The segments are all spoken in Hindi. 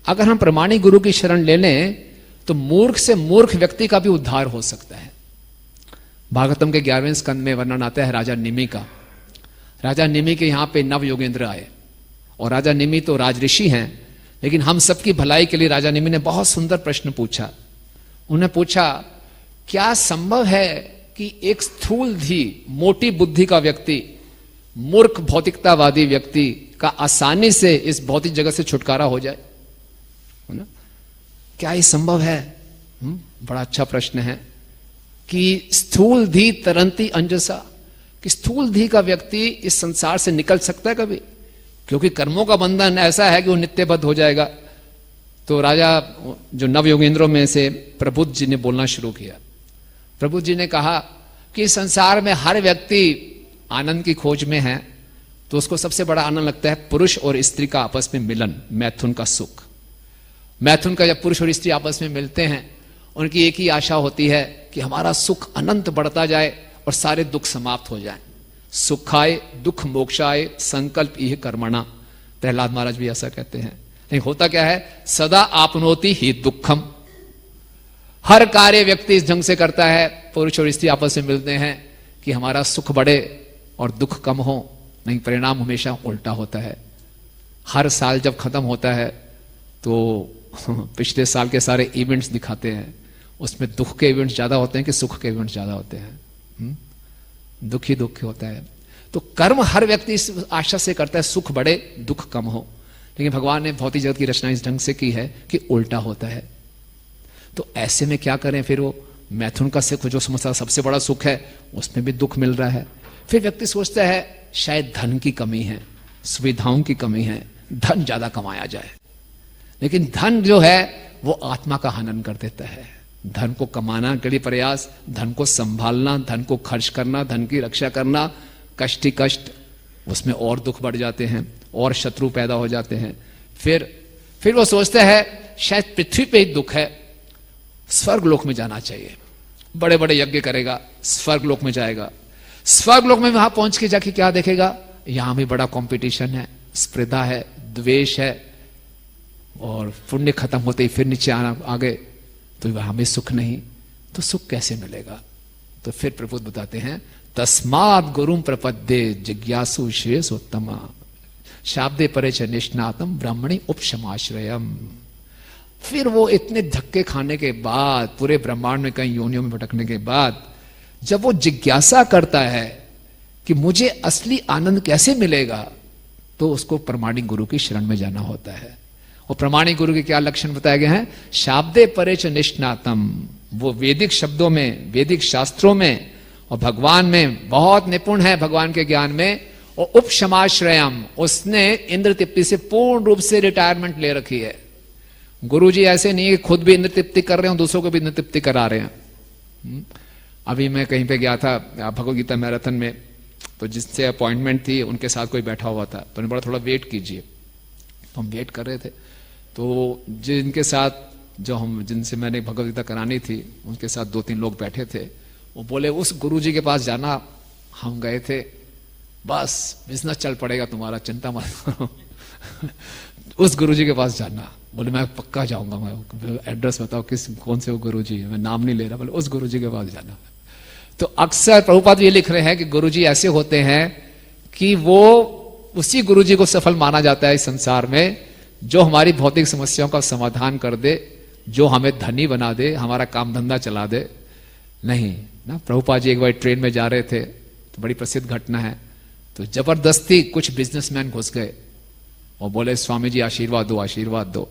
अगर हम प्रमाणिक गुरु की शरण ले लें तो मूर्ख से मूर्ख व्यक्ति का भी उद्धार हो सकता है। भागवतम के 11वें स्कंद में वर्णन आता है राजा निमि का। राजा निमि के यहां पे नव योगेंद्र आए और राजा निमि तो राजऋषि हैं, लेकिन हम सबकी भलाई के लिए राजा निमि ने बहुत सुंदर प्रश्न पूछा। उन्हें पूछा, क्या संभव है कि एक स्थूल धी मोटी बुद्धि का व्यक्ति, मूर्ख भौतिकतावादी व्यक्ति का आसानी से इस भौतिक जगत से छुटकारा हो जाए? ना? क्या ये संभव है? बड़ा अच्छा प्रश्न है कि स्थूल धी तरंती अंजसा, कि स्थूल धी का व्यक्ति इस संसार से निकल सकता है कभी? क्योंकि कर्मों का बंधन ऐसा है कि वो नित्यबद्ध हो जाएगा। तो राजा जो नव योगेंद्रों में से प्रबुद्ध जी ने बोलना शुरू किया। प्रबुद्ध जी ने कहा कि संसार में हर व्यक्ति आनंद की खोज में है, तो उसको सबसे बड़ा आनंद लगता है पुरुष और स्त्री का आपस में मिलन, मैथुन का सुख। मैथुन का जब पुरुष और स्त्री आपस में मिलते हैं, उनकी एक ही आशा होती है कि हमारा सुख अनंत बढ़ता जाए और सारे दुख समाप्त हो जाएं। सुखाय दुख मोक्षाय संकल्प यह कर्मणा, प्रहलाद महाराज भी ऐसा कहते हैं। लेकिन होता क्या है, सदा आपनोति ही दुखम। हर कार्य व्यक्ति इस ढंग से करता है, पुरुष और स्त्री आपस में मिलते हैं कि हमारा सुख बढ़े और दुख कम हो, नहीं परिणाम हमेशा उल्टा होता है। हर साल जब खत्म होता है तो पिछले साल के सारे इवेंट्स दिखाते हैं, उसमें दुख के इवेंट्स ज्यादा होते हैं कि सुख के इवेंट्स ज्यादा होते हैं? दुख ही दुख होता है। तो कर्म हर व्यक्ति इस आशा से करता है सुख बढ़े दुख कम हो, लेकिन भगवान ने भौतिक जगत की रचना इस ढंग से की है कि उल्टा होता है। तो ऐसे में क्या करें? फिर वो मैथुन का सुख जो समझता सबसे बड़ा सुख है, उसमें भी दुख मिल रहा है। फिर व्यक्ति सोचता है शायद धन की कमी है, सुविधाओं की कमी है, धन ज्यादा कमाया जाए। लेकिन धन जो है वो आत्मा का हनन कर देता है। धन को कमाना के लिए प्रयास, धन को संभालना, धन को खर्च करना, धन की रक्षा करना, कष्ट ही कष्ट, उसमें और दुख बढ़ जाते हैं और शत्रु पैदा हो जाते हैं। फिर वो सोचता है शायद पृथ्वी पे ही दुख है, स्वर्ग लोक में जाना चाहिए। बड़े बड़े यज्ञ करेगा, स्वर्ग लोक में जाएगा। स्वर्ग लोक में वहां पहुंच के जाके क्या देखेगा? यहां भी बड़ा कंपटीशन है, स्पर्धा है, द्वेष है, और पुण्य खत्म होते ही फिर नीचे आ गए तो वहां में सुख नहीं। तो सुख कैसे मिलेगा? तो फिर प्रभु बताते हैं, तस्मात् गुरुम प्रपद्ये जिज्ञासु श्रेयोत्तमा शाब्दे परे च निष्णातम ब्रह्मणि उपशमाश्रयम। फिर वो इतने धक्के खाने के बाद, पूरे ब्रह्मांड में कई योनियों में भटकने के बाद, जब वो जिज्ञासा करता है कि मुझे असली आनंद कैसे मिलेगा, तो उसको प्रमाणिक गुरु की शरण में जाना होता है। और प्रमाणिक गुरु के क्या लक्षण बताए गए हैं? शाब्दे परे च निष्णातम, वो वैदिक शब्दों में, वैदिक शास्त्रों में और भगवान में बहुत निपुण है, भगवान के ज्ञान में। और उपशमाश्रयम, उसने इंद्र तृप्ति से पूर्ण रूप से रिटायरमेंट ले रखी है। गुरु जी ऐसे नहीं है कि खुद भी इंद्र तृप्ति कर रहे हो, दूसरों को भी इंद्र तृप्ति करा रहे हैं। अभी मैं कहीं पे गया था भगवद गीता मैराथन में, तो जिससे अपॉइंटमेंट थी उनके साथ कोई बैठा हुआ था, तो उन्हें बोला थोड़ा वेट कीजिए। तो हम वेट कर रहे थे, तो जिनके साथ जिनसे मैंने भगवद गीता करानी थी, उनके साथ 2-3 लोग बैठे थे। वो बोले उस गुरु जी के पास जाना। हम गए थे, बस बिजनेस चल पड़ेगा तुम्हारा, चिंता मत करो। उस गुरु जी के पास जाना। बोले मैं पक्का जाऊंगा, मैं एड्रेस बताओ कौन से वो गुरु जी है, मैं नाम नहीं ले रहा। बोले उस गुरु जी के पास जाना। तो अक्सर प्रभुपाद ये लिख रहे हैं कि गुरु जी ऐसे होते हैं कि वो उसी गुरु जी को सफल माना जाता है इस संसार में, जो हमारी भौतिक समस्याओं का समाधान कर दे, जो हमें धनी बना दे, हमारा काम धंधा चला दे। नहीं ना, प्रभुपाद जी एक बार ट्रेन में जा रहे थे, तो बड़ी प्रसिद्ध घटना है, तो जबरदस्ती कुछ बिजनेसमैन घुस गए और बोले स्वामी जी आशीर्वाद दो, आशीर्वाद दो।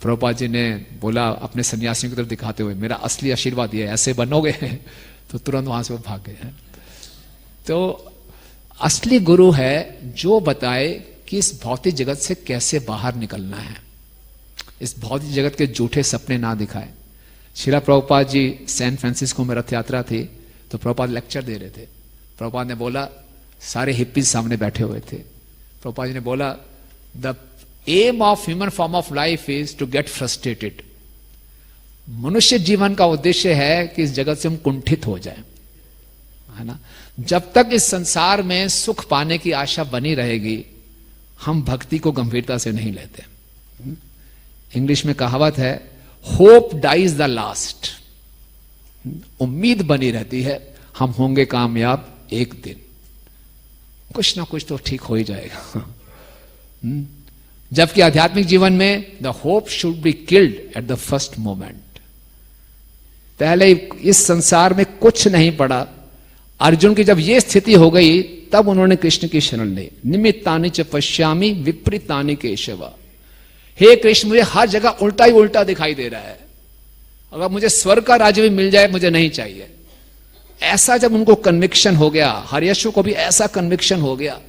प्रभुपाद जी ने बोला अपने सन्यासियों की तरफ दिखाते हुए, मेरा असली आशीर्वाद ये, ऐसे बनोगे? तो तुरंत वहां से वो भाग गए हैं। तो असली गुरु है जो बताए कि इस भौतिक जगत से कैसे बाहर निकलना है, इस भौतिक जगत के झूठे सपने ना दिखाए। श्रीला प्रभुपाद जी सैन फ्रांसिस्को में रथ यात्रा थी, तो प्रभुपाद लेक्चर दे रहे थे। प्रभुपाद ने बोला, सारे हिप्पीज सामने बैठे हुए थे। प्रभुपाद जी ने बोला, the aim of human form of life is to get frustrated. मनुष्य जीवन का उद्देश्य है कि इस जगत से हम कुंठित हो जाएं, है ना। जब तक इस संसार में सुख पाने की आशा बनी रहेगी, हम भक्ति को गंभीरता से नहीं लेते। इंग्लिश में कहावत है, होप डाइज द लास्ट। उम्मीद बनी रहती है हम होंगे कामयाब एक दिन, कुछ ना कुछ तो ठीक हो ही जाएगा। जबकि आध्यात्मिक जीवन में the hope should be killed at the first moment. पहले इस संसार में कुछ नहीं पड़ा, अर्जुन की जब यह स्थिति हो गई तब उन्होंने कृष्ण की शरण ली। निमित्तानि च पश्यामि विपरीतानि केशव। हे कृष्ण, मुझे हर जगह उल्टा ही उल्टा दिखाई दे रहा है, अगर मुझे स्वर्ग का राज्य भी मिल जाए मुझे नहीं चाहिए। ऐसा जब उनको कन्विक्शन हो गया, हर्यशु को भी ऐसा कन्विक्शन हो गया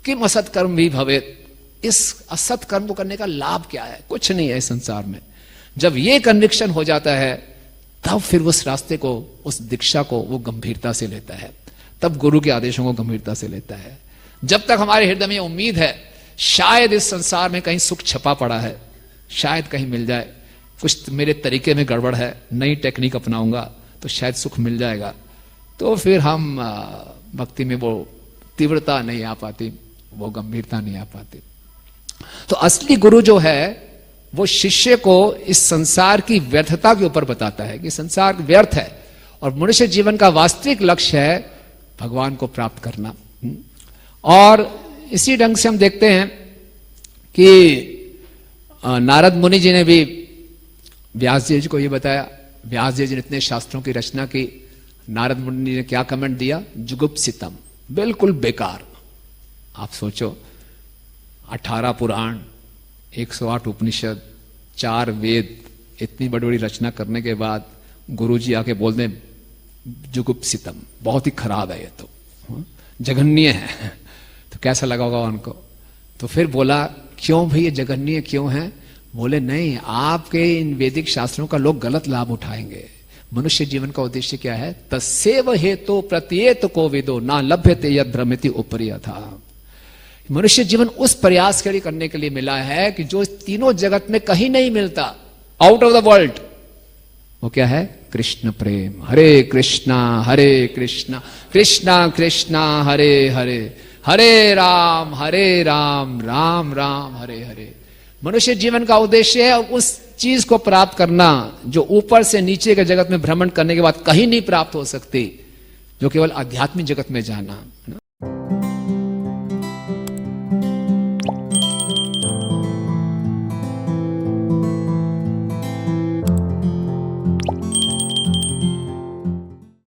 कि असत कर्म भी भवेत, इस असत कर्म को करने का लाभ क्या है, कुछ नहीं है इस संसार में। जब ये कन्विक्शन हो जाता है तब फिर उस रास्ते को, उस दीक्षा को वो गंभीरता से लेता है, तब गुरु के आदेशों को गंभीरता से लेता है। जब तक हमारे हृदय में उम्मीद है शायद इस संसार में कहीं सुख छपा पड़ा है, शायद कहीं मिल जाए, कुछ मेरे तरीके में गड़बड़ है, नई टेक्निक अपनाऊंगा तो शायद सुख मिल जाएगा, तो फिर हम भक्ति में वो तीव्रता नहीं आ पाती, वो गंभीरता नहीं आ पाती। तो असली गुरु जो है वो शिष्य को इस संसार की व्यर्थता के ऊपर बताता है कि संसार व्यर्थ है और मनुष्य जीवन का वास्तविक लक्ष्य है भगवान को प्राप्त करना। और इसी ढंग से हम देखते हैं कि नारद मुनि जी ने भी व्यास जी को ये बताया। व्यास जी ने इतने शास्त्रों की रचना की, नारद मुनि ने क्या कमेंट दिया, जुगुप्सितम, बिल्कुल बेकार। आप सोचो, 18 पुराण, 108 उपनिषद, 4 वेद, इतनी बड़ी बड़ी रचना करने के बाद गुरुजी आके बोल दें जुगुप्सितम, बहुत ही खराब है, ये तो जघन्य है। तो कैसा लगा होगा उनको। तो फिर बोला, क्यों भाई ये जघन्य क्यों है? बोले नहीं, आपके इन वैदिक शास्त्रों का लोग गलत लाभ उठाएंगे। मनुष्य जीवन का उद्देश्य क्या है? तस्सेव हेतु प्रत्येत को वेदो ना लभ्यते यद भ्रमिति उपरि था। मनुष्य जीवन उस प्रयास के लिए करने के लिए मिला है कि जो तीनों जगत में कहीं नहीं मिलता, आउट ऑफ द वर्ल्ड। वो क्या है? कृष्ण प्रेम। हरे कृष्णा कृष्णा कृष्णा हरे हरे, हरे राम राम राम हरे हरे। मनुष्य जीवन का उद्देश्य है उस चीज को प्राप्त करना जो ऊपर से नीचे के जगत में भ्रमण करने के बाद कहीं नहीं प्राप्त हो सकती, जो केवल आध्यात्मिक जगत में जाना।